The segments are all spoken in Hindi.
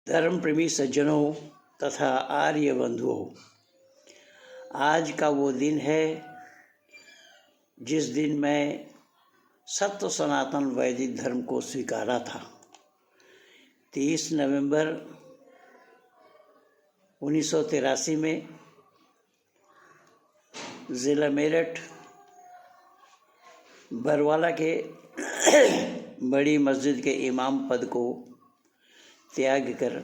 धर्म प्रेमी सज्जनों तथा आर्य बंधुओं, आज का वो दिन है जिस दिन मैं सत्य सनातन वैदिक धर्म को स्वीकारा था। 30 नवंबर 1983 में ज़िला मेरठ बरवाला के बड़ी मस्जिद के इमाम पद को त्याग कर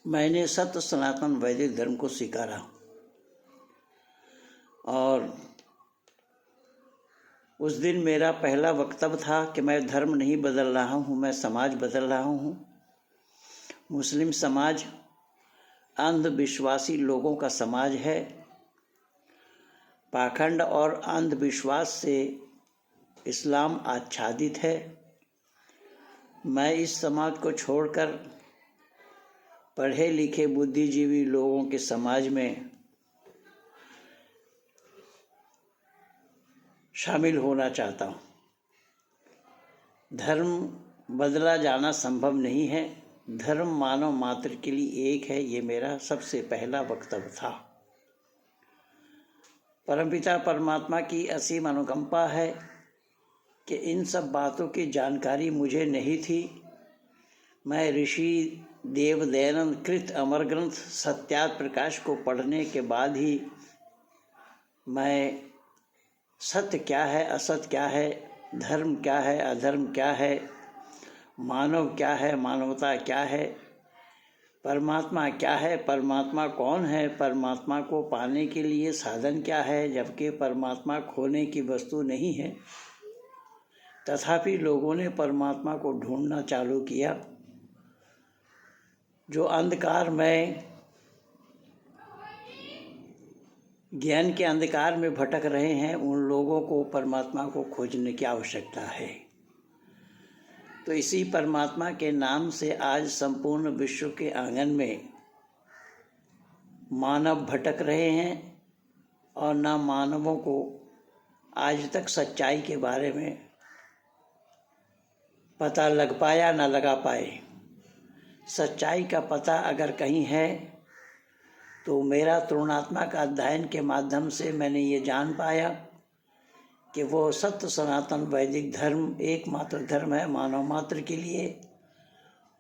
मैंने सत्य सनातन वैदिक धर्म को स्वीकारा और उस दिन मेरा पहला वक्तव्य था कि मैं धर्म नहीं बदल रहा हूँ, मैं समाज बदल रहा हूँ। मुस्लिम समाज अंधविश्वासी लोगों का समाज है। पाखंड और अंधविश्वास से इस्लाम आच्छादित है। मैं इस समाज को छोड़कर पढ़े लिखे बुद्धिजीवी लोगों के समाज में शामिल होना चाहता हूँ। धर्म बदला जाना संभव नहीं है। धर्म मानव मात्र के लिए एक है। ये मेरा सबसे पहला वक्तव्य था। परमपिता परमात्मा की असीम अनुकंपा है कि इन सब बातों की जानकारी मुझे नहीं थी। मैं ऋषि देवदयानंद कृत अमर ग्रंथ सत्यार्थ प्रकाश को पढ़ने के बाद ही मैं सत्य क्या है, असत्य क्या है, धर्म क्या है, अधर्म क्या है, मानव क्या है, मानवता क्या है, परमात्मा क्या है, परमात्मा कौन है, परमात्मा को पाने के लिए साधन क्या है, जबकि परमात्मा खोने की वस्तु नहीं है। तथापि लोगों ने परमात्मा को ढूंढना चालू किया। जो अंधकार में ज्ञान के अंधकार में भटक रहे हैं, उन लोगों को परमात्मा को खोजने की आवश्यकता है। तो इसी परमात्मा के नाम से आज संपूर्ण विश्व के आंगन में मानव भटक रहे हैं और ना मानवों को आज तक सच्चाई के बारे में पता लग पाया, ना लगा पाए। सच्चाई का पता अगर कहीं है तो मेरा तुलनात्मक अध्ययन के माध्यम से मैंने ये जान पाया कि वो सत्य सनातन वैदिक धर्म एकमात्र धर्म है मानव मात्र के लिए,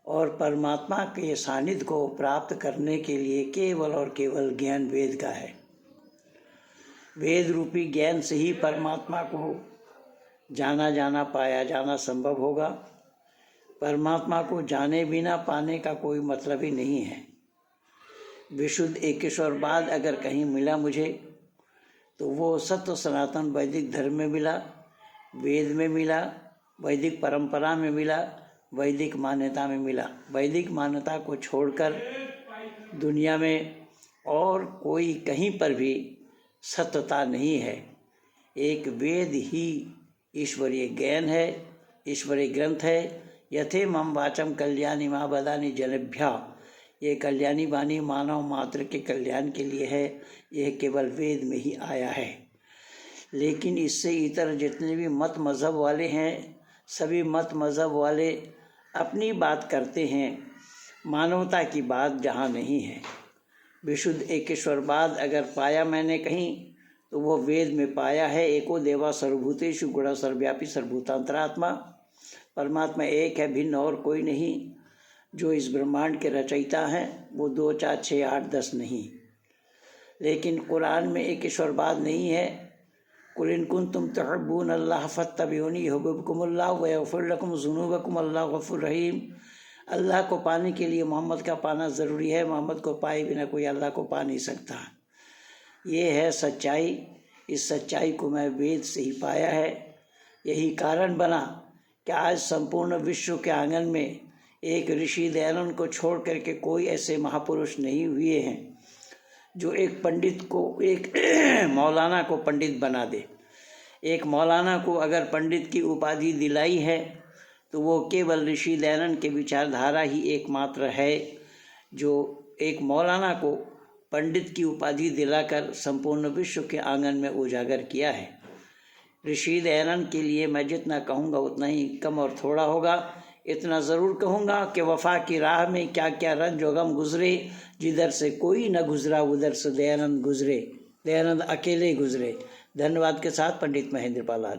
और परमात्मा के सानिध्य को प्राप्त करने के लिए केवल और केवल ज्ञान वेद का है। वेद रूपी ज्ञान से ही परमात्मा को जाना पाया जाना संभव होगा। परमात्मा को जाने बिना पाने का कोई मतलब ही नहीं है। विशुद्ध एकेश्वरवाद अगर कहीं मिला मुझे तो वो सत्य सनातन वैदिक धर्म में मिला, वेद में मिला, वैदिक परंपरा में मिला, वैदिक मान्यता में मिला। वैदिक मान्यता को छोड़कर दुनिया में और कोई कहीं पर भी सत्यता नहीं है। एक वेद ही ईश्वरीय ज्ञान है, ईश्वरीय ग्रंथ है। यथे मम वाचम कल्याणी माँ बदानी जनेभ्या, ये कल्याणी वाणी मानव मात्र के कल्याण के लिए है। यह केवल वेद में ही आया है। लेकिन इससे इतर जितने भी मत मज़हब वाले हैं, सभी मत मज़हब वाले अपनी बात करते हैं, मानवता की बात जहाँ नहीं है। विशुद्ध एकेश्वरवाद अगर पाया मैंने कहीं तो वो वेद में पाया है। एको देवा सर्वभूतेषु गुणा सर्वव्यापी सर्वभूतांतरात्मा। परमात्मा एक है, भिन्न और कोई नहीं। जो इस ब्रह्मांड के रचयिता हैं वो 2, 4, 6, 8, 10 नहीं। लेकिन कुरान में एकेश्वरवाद नहीं है। कुल इन कुंतुम तुहिब्बून अल्लाह फत्तबिऊनी युहब्बिबकुमुल्लाह व यग़फिर लकुम ज़ुनूबकुम अल्लाहु गफ़ूरुर रहीम। अल्लाह को पाने के लिए मोहम्मद का पाना ज़रूरी है। मोहम्मद को पाए बिना कोई अल्लाह को पा नहीं सकता। ये है सच्चाई। इस सच्चाई को मैं वेद से ही पाया है। यही कारण बना कि आज संपूर्ण विश्व के आंगन में एक ऋषि दयानंद को छोड़ करके कोई ऐसे महापुरुष नहीं हुए हैं जो एक पंडित को, एक मौलाना को पंडित बना दे। एक मौलाना को अगर पंडित की उपाधि दिलाई है तो वो केवल ऋषि दयानंद के विचारधारा ही एकमात्र है जो एक मौलाना को पंडित की उपाधि दिलाकर संपूर्ण विश्व के आंगन में उजागर किया है। ऋषि दयानंद के लिए मैं जितना कहूँगा उतना ही कम और थोड़ा होगा। इतना ज़रूर कहूँगा कि वफ़ा की राह में क्या क्या रंज व गम गुज़रे, जिधर से कोई न गुज़रा उधर से दयानंद गुज़रे, दयानंद अकेले गुज़रे। धन्यवाद के साथ पंडित महेंद्र पाल आर्य।